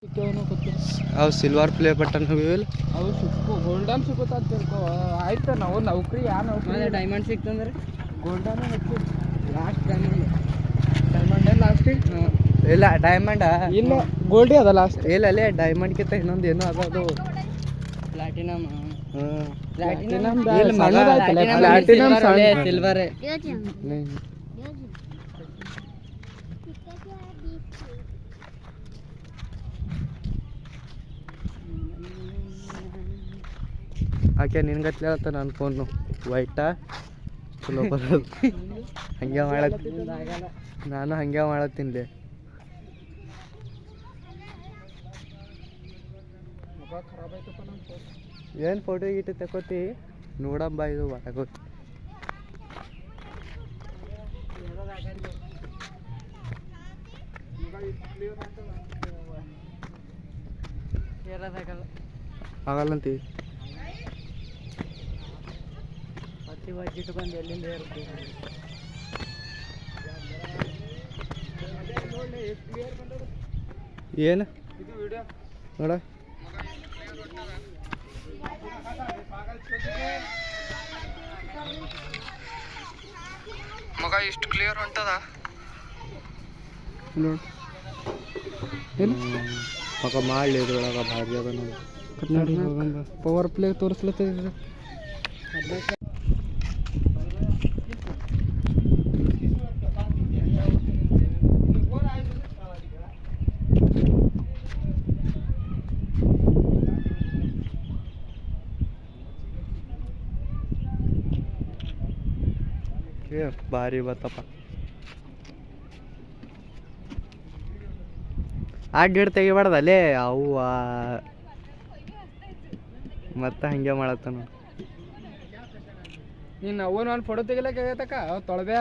ಅವು silver play button ಹೋಗಿವಿಲ್ಲ ಅವು ಸಿಕ್ಕು ಗೋಲ್ಡನ್ ಸಿಗುತ್ತ ತಿಳ್ಕೊ ಆಯ್ತು ನಾವು ನೌಕರಿ ನೌಕರಿ ಡೈಮಂಡ್ ಸಿಕ್ತಂದ್ರೆ ಗೋಲ್ಡನ್ ಹಚ್ಚಿ ಲಾಸ್ಟ್ ಡೈಮಂಡ್ ಲಾಸ್ಟಿಗೆ ಇಲ್ಲ ಡೈಮಂಡ್ ಇಲ್ಲ ಗೋಲ್ಡೇ ಅದ ಲಾಸ್ಟ್ ಇಲ್ಲ ಅಲ್ಲೇ ಡೈಮಂಡ್ಗಿಂತ ಇನ್ನೊಂದು ಏನೋ ಅದು ಪ್ಲಾಟಿನಮ್ ಸಿಲ್ವರ್ ಆಕೆ ನಿನ್ಗತ್ಲೆ ಹೇಳ್ತ ನನ್ನ ಫೋನು ವೈಟಾ ಚಲೋ ಬರೋದು ಹಂಗೆ ನಾನು ಹಂಗೆ ಮಾಡತ್ತೀನಿ ಏನು ಫೋಟೋ ಗೀಟು ತಗೋತಿ ನೋಡಂಬ ಇದು ಒಳಗೋ ಆಗಲ್ಲಂತೀವಿ ಬಜ್ಜಿಟ್ಟು ಬಂದು ಎಲ್ಲಿಂದ ಇರುತ್ತೆ ಏನು ನೋಡ ಮಗ ಇಷ್ಟು ಕ್ಲಿಯರ್ ಹೊಂಟದ ನೋಡಿ ಮಗ ಮಾಡಲಿ ಇದ್ರೊಳಗೆ ಭಾರಿ ಅದ ನೋಡಿ ಪವರ್ ಪ್ಲೇ ತೋರಿಸ್ಲತ್ತಿದ್ರೆ ಭಾರಿ ಬತ್ತಪ್ಪ ಆ ಗಿಡ ತೆಗಿಬಾರ್ದು ಅಲ್ಲೇ ಅವು ಮತ್ತೆ ಹಂಗೆ ಮಾಡತ್ತ ನೋಡಿ ನೀನು ಅವನು ಒಂದು ಫೋಟೋ ತೆಗಿಲಕ್ಕೆ ಆಗೈತಕ್ಕ ಅವು ತೊಳೆದೆ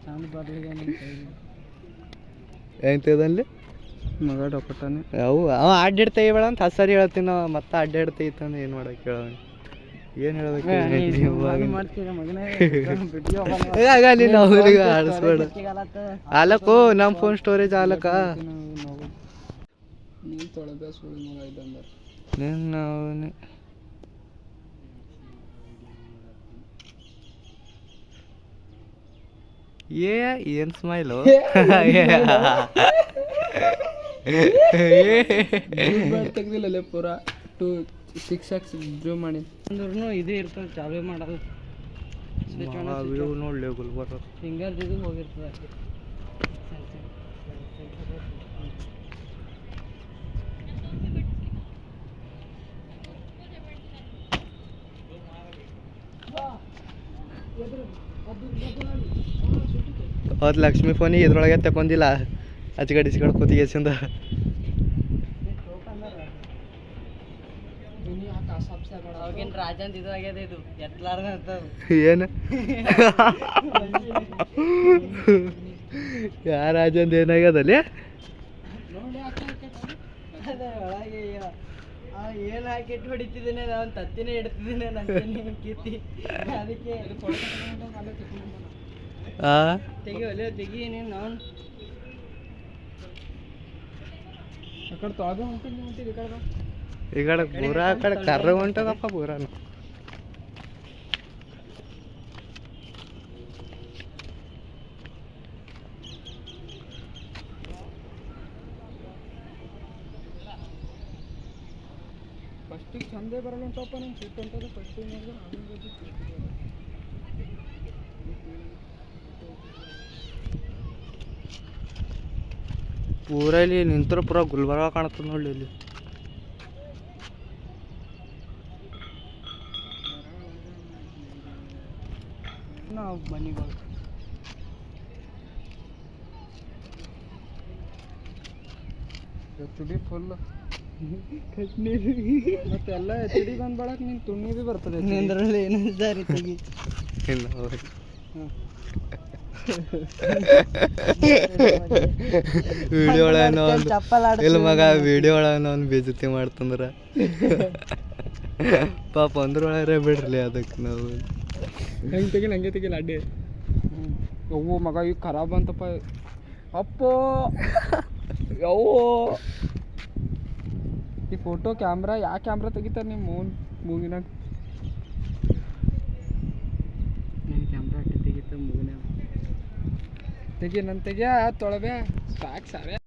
ಚಂದ ಬರ್ಲಿಗೆ ಏನ್ತದಲ್ಲಿ ಮಗ ಡೊಕಟಾನೆ ಅವು ಅವ ಅಡ್ಡಿಡ್ ತೆಗಿಬೇಡ ಅಂತ ಹಸರಿ ಹೇಳ್ತೀನಿ ನಾವು ಮತ್ತೆ ಅಡ್ಡಾಡ್ ತೆಗಿತಾನೆ ಏನು ಮಾಡೋಕೆ ಕೇಳೋ ಏನು ಹೇಳ್ಬೇಕು ಅವ್ರಿಗೆ ಆಡಿಸ್ಬೇಡ ಆಲಕ್ಕೋ ನಮ್ಮ ಫೋನ್ ಸ್ಟೋರೇಜ್ ಆಲಕ್ಕ ನೀನು ತೊಳೆದ ಸುಳ್ಳು ಮಗ ಇದ್ದಂದ್ರೆ ನೀನು ಏನು ಸ್ಮೈಲು ತೆಗ್ದಿಲ್ಲ ಪೂರ 6x ಡ್ರೂ ಮಾಡಿ ಅಂದ್ರೂ ಇದು ಇರ್ತದೆ ಚಾಲು ಮಾಡೋದು ನೋಡ್ಲಿ ಗುಲ್ಬರ್ಗ ಫಿಂಗರ್ ಇದು ಹೋಗಿರ್ತದೆ ಅದು ಲಕ್ಷ್ಮಿ ಫೋನಿಗೆ ಇದ್ರೊಳಗೆ ತಗೊಂಡಿಲ್ಲ ಆಚೆಗಡೆ ಈಚೆಗಡೆ ಕೂತಿಗೆಸಿಂದ ಅವಾಗಿನ ರಾಜಂದ್ ಇದು ಆಗ್ಯದ ಇದು ಎತ್ಲಾರ್ದ ಏನು ಯಾರ ರಾಜಂದ್ ಏನಾಗ್ಯದಲ್ಲಿ ಏನು ಹಾಕಿಟ್ಟು ಹೊಡಿತಿದ್ದೇನೆ ನಾನು ತತ್ತಿನೇ ಇಡ್ತಿದ್ದೇನೆ ನನ್ನ ಕೀರ್ತಿ ಅದಕ್ಕೆ ತೆಗಿ ಒಲೆ ತೆಗಿ ನೀನು ನಾನು ಆ ಕಡೆ ತೊಳೆದು ಹೊಂಟಿದ್ದು ಈ ಕಡೆ ಈ ಕಡೆ ಪೂರ ಆ ಕಡೆ ಕರ್ರ ಹೊಂಟದಪ್ಪ ಪೂರಾನು ಫಸ್ಟಿಗೆ ಚಂದೇ ಬರಲ್ಲ ಉಂಟಪ್ಪ ನಂಗೆ ಸಿಟ್ಟು ಉಂಟದ ಫಸ್ಟಿಗೆ ನೋಡಿದ್ರೆ ಆಮೇಲೆ ಪೂರ ಇಲ್ಲಿ ನಿಂತರೂ ಪೂರ ಗುಲ್ಬರ್ಗ ಕಾಣ್ತದೆ ನೋಡಿ ಇಲ್ಲಿ ನಾವು ಮನೆಗಳು ಚುಡಿ ಫುಲ್ ಮತ್ತೆ ಎಲ್ಲ ಚುಡಿ ಬಂದ್ ಬಳಕ್ ನೀನು ತುಣ್ಣಿ ಬಿ ಬರ್ತದೆ ನಿಂದ್ರಲ್ಲಿ ಏನು ಸರಿ ತೆಗಿ ಇಲ್ಲ ವಿಡಿಯೋ ಒಳಗೇನೋ ಇಲ್ಲ ಮಗ ವಿಡಿಯೋ ಒಳಗೇನೋ ಒಂದು ಬೇಜತಿ ಮಾಡ್ತಂದ್ರ ಪಾಪ ಅಂದ್ರೊಳಗೆ ಬಿಡ್ರಲಿ ಅದಕ್ಕೆ ನಾವು ಹೆಂಗೆ ತೆಗಿಲ್ಲ ಹಂಗೆ ತೆಗಿಲ್ಲ ಅಡ್ಡಿ ಅವ್ವ ಮಗ ಈಗ ಖರಾಬ್ ಅಂತಪ್ಪ ಅಪ್ಪೋ ಯವ್ವೋ ಈ ಫೋಟೋ ಕ್ಯಾಮ್ರಾ ಯಾವ ಕ್ಯಾಮ್ರಾ ತೆಗಿತಾರೆ ನಿಮ್ಮ ಮೂವಿನಾಗ ನನ್ನ ಕ್ಯಾಮ್ರಾ ಅಟ್ಟೆ ತೆಗಿತ ಮುಗಿನ ತೆಗಿ ನನ್ನ ತೆಗಿಯ ತೊಳಬೆ ಸಾಕು ಸಾವೆ